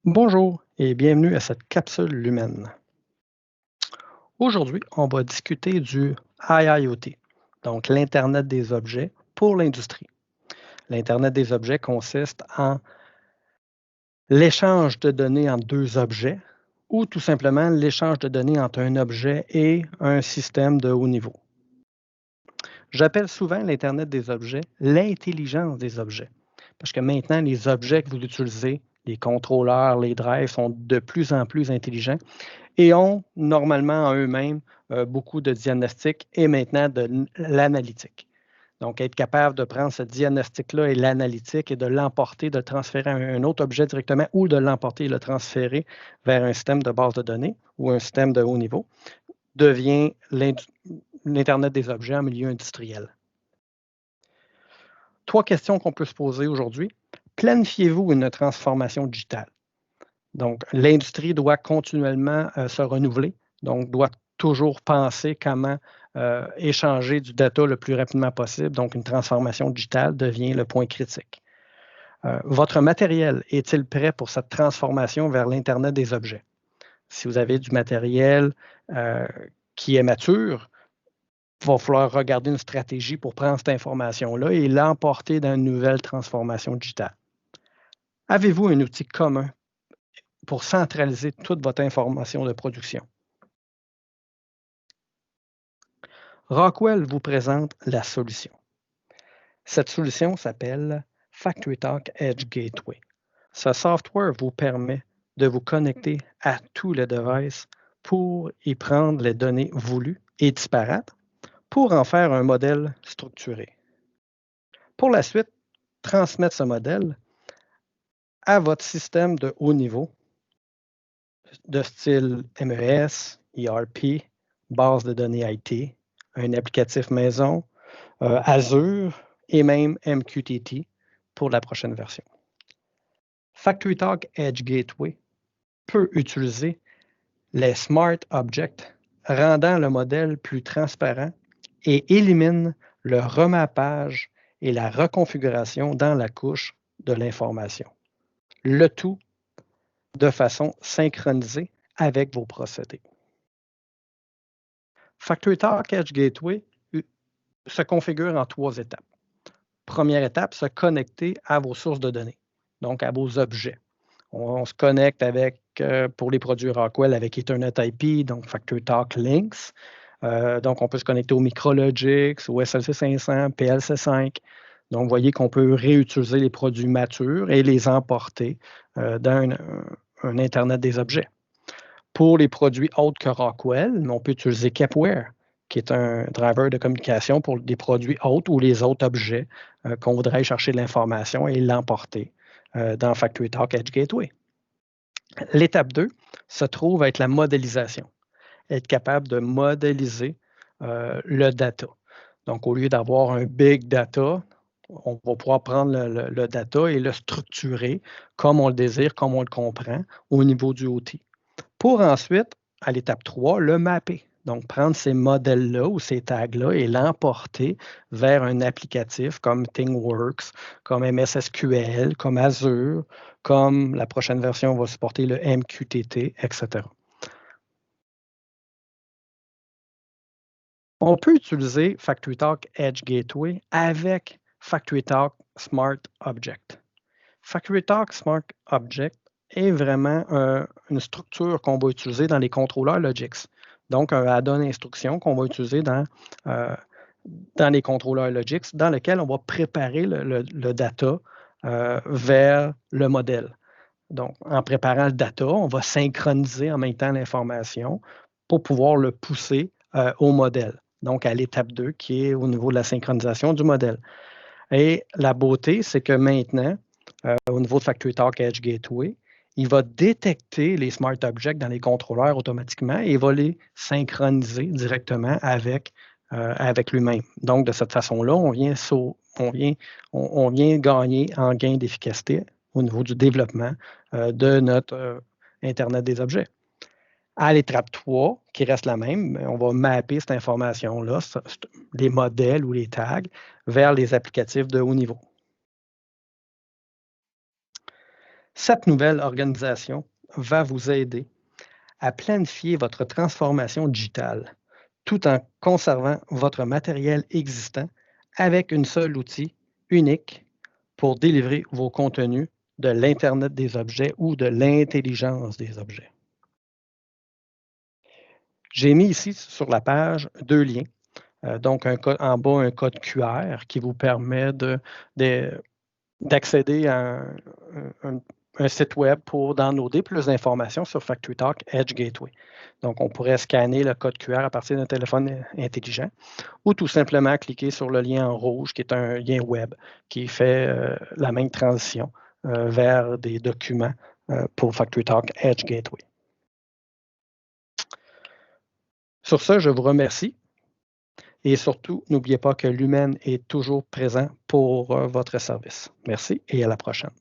Bonjour et bienvenue à cette capsule Lumen. Aujourd'hui, on va discuter du IIoT, donc l'Internet des objets pour l'industrie. L'Internet des objets consiste en l'échange de données entre deux objets ou tout simplement l'échange de données entre un objet et un système de haut niveau. J'appelle souvent l'Internet des objets l'intelligence des objets, parce que maintenant, les objets que vous utilisez, les contrôleurs, les drives sont de plus en plus intelligents et ont normalement en eux-mêmes beaucoup de diagnostics et maintenant de l'analytique. Donc, être capable de prendre ce diagnostic-là et l'analytique et de l'emporter, de le transférer à un autre objet directement ou de l'emporter et le transférer vers un système de base de données ou un système de haut niveau, devient l'Internet des objets en milieu industriel. 3 questions qu'on peut se poser aujourd'hui. Planifiez-vous une transformation digitale? Donc, l'industrie doit continuellement se renouveler, donc doit toujours penser comment échanger du data le plus rapidement possible. Donc, une transformation digitale devient le point critique. Votre matériel est-il prêt pour cette transformation vers l'Internet des objets? Si vous avez du matériel qui est mature, il va falloir regarder une stratégie pour prendre cette information-là et l'emporter dans une nouvelle transformation digitale. Avez-vous un outil commun pour centraliser toute votre information de production? Rockwell vous présente la solution. Cette solution s'appelle FactoryTalk Edge Gateway. Ce software vous permet de vous connecter à tous les devices pour y prendre les données voulues et disparates pour en faire un modèle structuré. Pour la suite, transmettre ce modèle à votre système de haut niveau de style MES, ERP, base de données IT, un applicatif maison, Azure et même MQTT pour la prochaine version. FactoryTalk Edge Gateway peut utiliser les Smart Objects, rendant le modèle plus transparent et élimine le remappage et la reconfiguration dans la couche de l'information. Le tout de façon synchronisée avec vos procédés. FactoryTalk Edge Gateway se configure en 3 étapes. Première étape, se connecter à vos sources de données, donc à vos objets. On se connecte avec, pour les produits Rockwell, avec Ethernet IP, donc FactoryTalk Links. Donc, on peut se connecter au Micrologix, au SLC 500, PLC 5. Donc, vous voyez qu'on peut réutiliser les produits matures et les emporter dans un Internet des objets. Pour les produits autres que Rockwell, on peut utiliser Kepware, qui est un driver de communication pour des produits autres ou les autres objets qu'on voudrait chercher de l'information et l'emporter dans FactoryTalk Edge Gateway. L'étape 2 se trouve à être la modélisation, être capable de modéliser le data. Donc, au lieu d'avoir un big data, on va pouvoir prendre le data et le structurer comme on le désire, comme on le comprend au niveau du OT. Pour ensuite, à l'étape 3, le mapper. Donc, prendre ces modèles-là ou ces tags-là et l'emporter vers un applicatif comme ThingWorx, comme MS SQL, comme Azure, comme la prochaine version va supporter le MQTT, etc. On peut utiliser FactoryTalk Edge Gateway avec FactoryTalk Smart Object. FactoryTalk Smart Object est vraiment une structure qu'on va utiliser dans les contrôleurs Logix. Donc, un add-on instruction qu'on va utiliser dans les contrôleurs Logix, dans lequel on va préparer le data vers le modèle. Donc, en préparant le data, on va synchroniser en même temps l'information pour pouvoir le pousser au modèle. Donc, à l'étape 2, qui est au niveau de la synchronisation du modèle. Et la beauté, c'est que maintenant, au niveau de FactoryTalk Edge Gateway, il va détecter les Smart Objects dans les contrôleurs automatiquement et il va les synchroniser directement avec lui-même. Donc, de cette façon-là, on vient gagner en gain d'efficacité au niveau du développement de notre Internet des objets. À l'étape 3, qui reste la même, on va mapper cette information-là, les modèles ou les tags, vers les applicatifs de haut niveau. Cette nouvelle organisation va vous aider à planifier votre transformation digitale tout en conservant votre matériel existant avec un seul outil unique pour délivrer vos contenus de l'Internet des objets ou de l'intelligence des objets. J'ai mis ici sur la page 2 liens. Donc, en bas, un code QR qui vous permet d'accéder à un site web pour downloader plus d'informations sur FactoryTalk Edge Gateway. Donc, on pourrait scanner le code QR à partir d'un téléphone intelligent ou tout simplement cliquer sur le lien en rouge qui est un lien web qui fait la même transition vers des documents pour FactoryTalk Edge Gateway. Sur ce, je vous remercie. Et surtout, n'oubliez pas que l'humain est toujours présent pour votre service. Merci et à la prochaine.